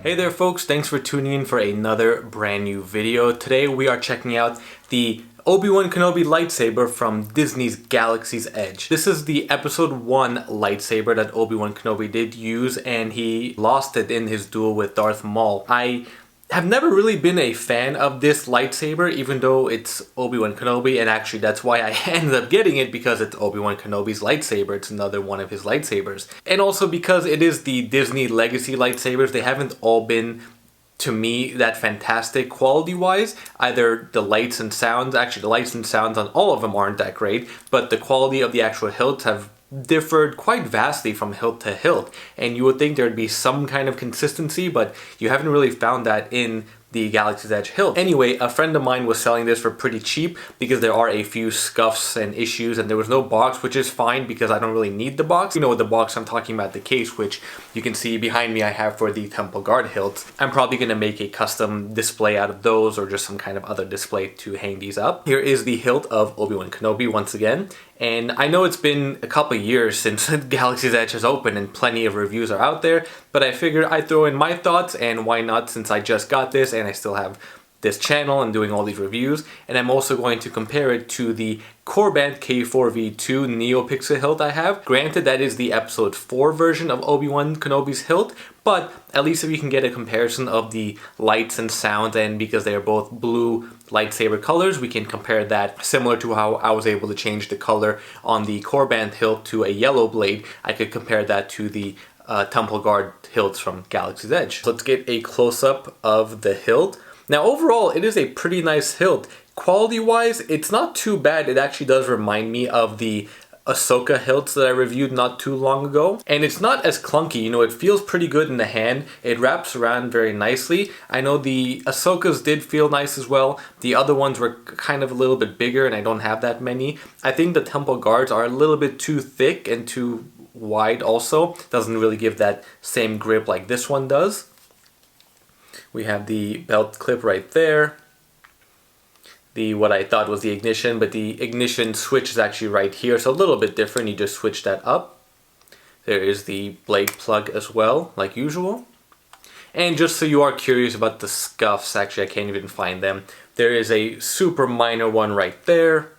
Hey there folks, thanks for tuning in for another brand new video. Today we are checking out the Obi Wan Kenobi lightsaber from Disney's Galaxy's Edge. This is the episode 1 lightsaber that Obi Wan Kenobi did use, and he lost it in his duel with Darth Maul. I have never really been a fan of this lightsaber, even though it's Obi Wan Kenobi, and actually that's why I ended up getting it, because it's Obi Wan Kenobi's lightsaber. It's another one of his lightsabers. And also because it is the Disney Legacy lightsabers. They haven't all been, to me, that fantastic quality-wise. Either the lights and sounds, actually the lights and sounds on all of them aren't that great, but the quality of the actual hilts have differed quite vastly from hilt to hilt, and you would think there'd be some kind of consistency, but you haven't really found that in the Galaxy's Edge hilt. Anyway, a friend of mine was selling this for pretty cheap because there are a few scuffs and issues, and there was no box, which is fine because I don't really need the box. You know, with the box I'm talking about the case, which you can see behind me I have for the Temple Guard hilts. I'm probably going to make a custom display out of those, or just some kind of other display to hang these up. Here is the hilt of Obi Wan Kenobi once again. And I know it's been a couple years since Galaxy's Edge has opened and plenty of reviews are out there, but I figured I'd throw in my thoughts, and why not, since I just got this and I still have this channel and doing all these reviews. And I'm also going to compare it to the Korbanth K4V2 NeoPixel hilt I have. Granted, that is the episode 4 version of Obi Wan Kenobi's hilt, but at least if you can get a comparison of the lights and sound, and because they are both blue lightsaber colors, we can compare that, similar to how I was able to change the color on the Korbanth hilt to a yellow blade. I could compare that to the Temple Guard hilts from Galaxy's Edge. So let's get a close-up of the hilt. Now overall, it is a pretty nice hilt. Quality-wise, it's not too bad. It actually does remind me of the Ahsoka hilts that I reviewed not too long ago. And it's not as clunky, you know, it feels pretty good in the hand. It wraps around very nicely. I know the Ahsokas did feel nice as well. The other ones were kind of a little bit bigger, and I don't have that many. I think the Temple Guards are a little bit too thick and too wide also. Doesn't really give that same grip like this one does. We have the belt clip right there. What I thought was the ignition, but the ignition switch is actually right here, so a little bit different. You just switch that up. There is the blade plug as well, like usual. And just so you are curious about the scuffs, actually I can't even find them. There is a super minor one right there.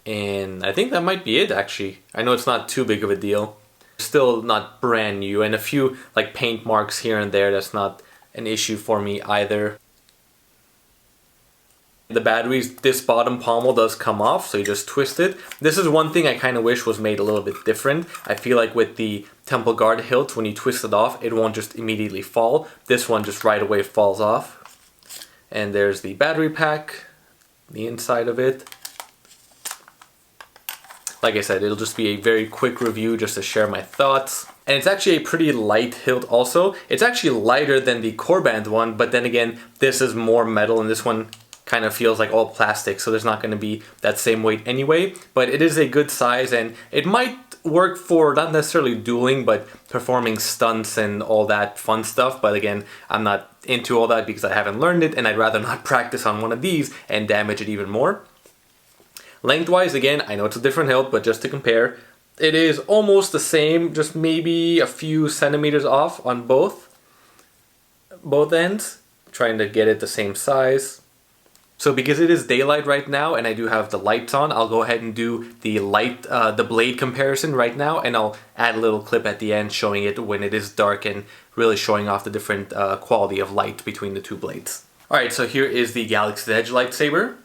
And I think that might be it, actually. I know it's not too big of a deal. Still not brand new, and a few like paint marks here and there. That's not an issue for me either. The batteries, this bottom pommel does come off, so you just twist it. This is one thing I kind of wish was made a little bit different. I feel like with the Temple Guard hilt, when you twist it off, it won't just immediately fall. This one just right away falls off. And there's the battery pack, the inside of it. Like I said, it'll just be a very quick review just to share my thoughts. And it's actually a pretty light hilt also. It's actually lighter than the Korbanth one, but then again, this is more metal, and this one kind of feels like all plastic, so there's not going to be that same weight anyway. But it is a good size, and it might work for not necessarily dueling, but performing stunts and all that fun stuff. But again, I'm not into all that because I haven't learned it, and I'd rather not practice on one of these and damage it even more. Lengthwise, again, I know it's a different hilt, but just to compare, it is almost the same, just maybe a few centimeters off on both ends, trying to get it the same size. So because it is daylight right now and I do have the lights on, I'll go ahead and do the blade comparison right now, and I'll add a little clip at the end showing it when it is dark and really showing off the different quality of light between the two blades. Alright, so here is the Galaxy's Edge lightsaber.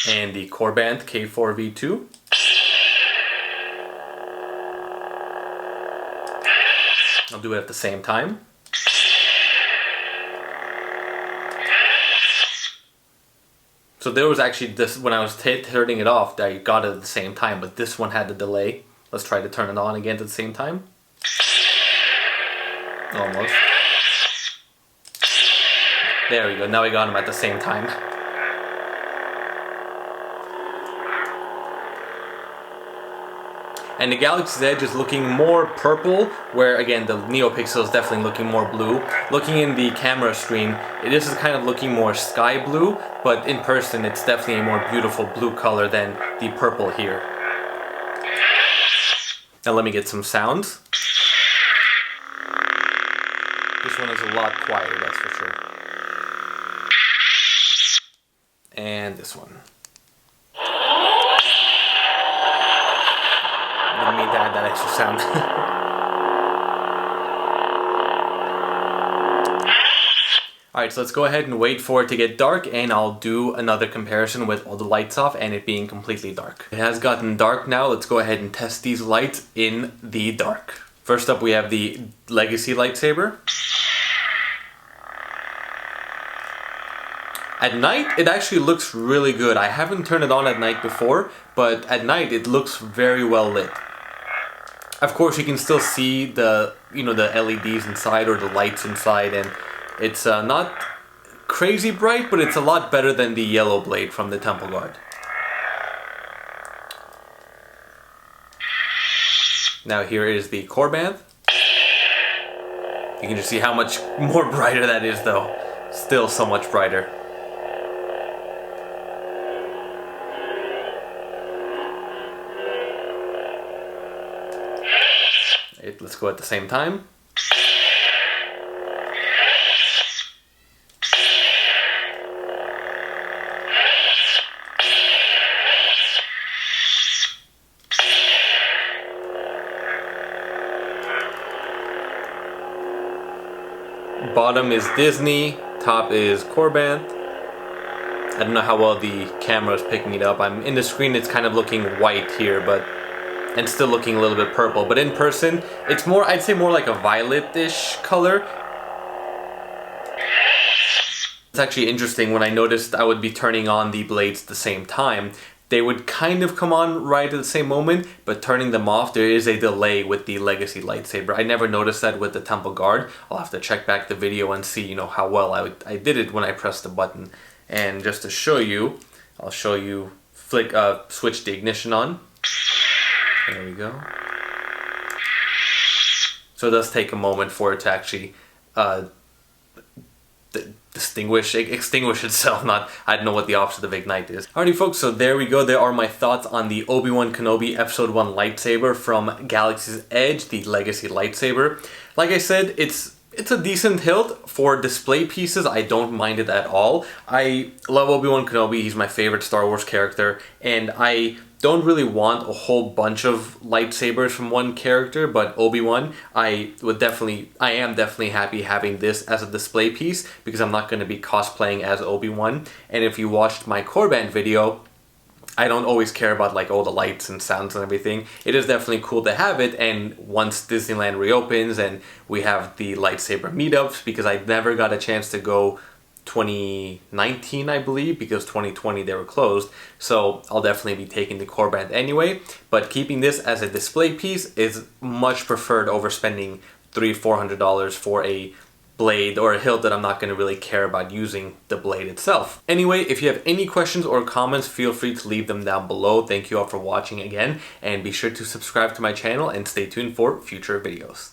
And the Korbanth K4V2. I'll do it at the same time. So there was actually this, when I was turning it off, I got it at the same time, but this one had the delay. Let's try to turn it on again at the same time. Almost. There we go, now we got them at the same time. and the Galaxy's Edge is looking more purple, where again the NeoPixel is definitely looking more blue. Looking in the camera screen, this is kind of looking more sky blue, but in person it's definitely a more beautiful blue color than the purple here. Now let me get some sounds. This one is a lot quieter, that's for sure. And this one. Didn't mean to add that extra sound. Alright, so let's go ahead and wait for it to get dark, and I'll do another comparison with all the lights off and it being completely dark. It has gotten dark now. Let's go ahead and test these lights in the dark. First up, we have the Legacy Lightsaber. At night, it actually looks really good. I haven't turned it on at night before, but at night it looks very well lit. Of course, you can still see the, the LEDs inside or the lights inside, and it's not crazy bright, but it's a lot better than the yellow blade from the Temple Guard. Now here is the Korbanth. You can just see how much more brighter that is though. Still so much brighter. Let's go at the same time. Bottom is Disney, top is Korbanth. I don't know how well the camera is picking it up. I'm in the screen, it's kind of looking white here, and still looking a little bit purple. But in person, it's more, I'd say more like a violet-ish color. It's actually interesting when I noticed I would be turning on the blades at the same time. They would kind of come on right at the same moment, but turning them off, there is a delay with the Legacy Lightsaber. I never noticed that with the Temple Guard. I'll have to check back the video and see, how well I did it when I pressed the button. And just to show you, I'll show you, switch the ignition on. There we go. So it does take a moment for it to actually extinguish itself. I don't know what the opposite of ignite is. Alrighty folks, so there we go. There are my thoughts on the Obi Wan Kenobi Episode 1 lightsaber from Galaxy's Edge, the Legacy Lightsaber. Like I said, it's a decent hilt for display pieces. I don't mind it at all. I love Obi Wan Kenobi. He's my favorite Star Wars character, and I don't really want a whole bunch of lightsabers from one character, but Obi-Wan, I am definitely happy having this as a display piece because I'm not going to be cosplaying as Obi-Wan. And if you watched my Korbanth video, I don't always care about all the lights and sounds and everything. It is definitely cool to have it, and once Disneyland reopens and we have the lightsaber meetups, because I never got a chance to go 2019, I believe, because 2020 they were closed, so I'll definitely be taking the Korbanth anyway, but keeping this as a display piece is much preferred over spending $300-400 for a blade or a hilt that I'm not going to really care about using the blade itself. Anyway, if you have any questions or comments, feel free to leave them down below. Thank you all for watching again, and be sure to subscribe to my channel and stay tuned for future videos.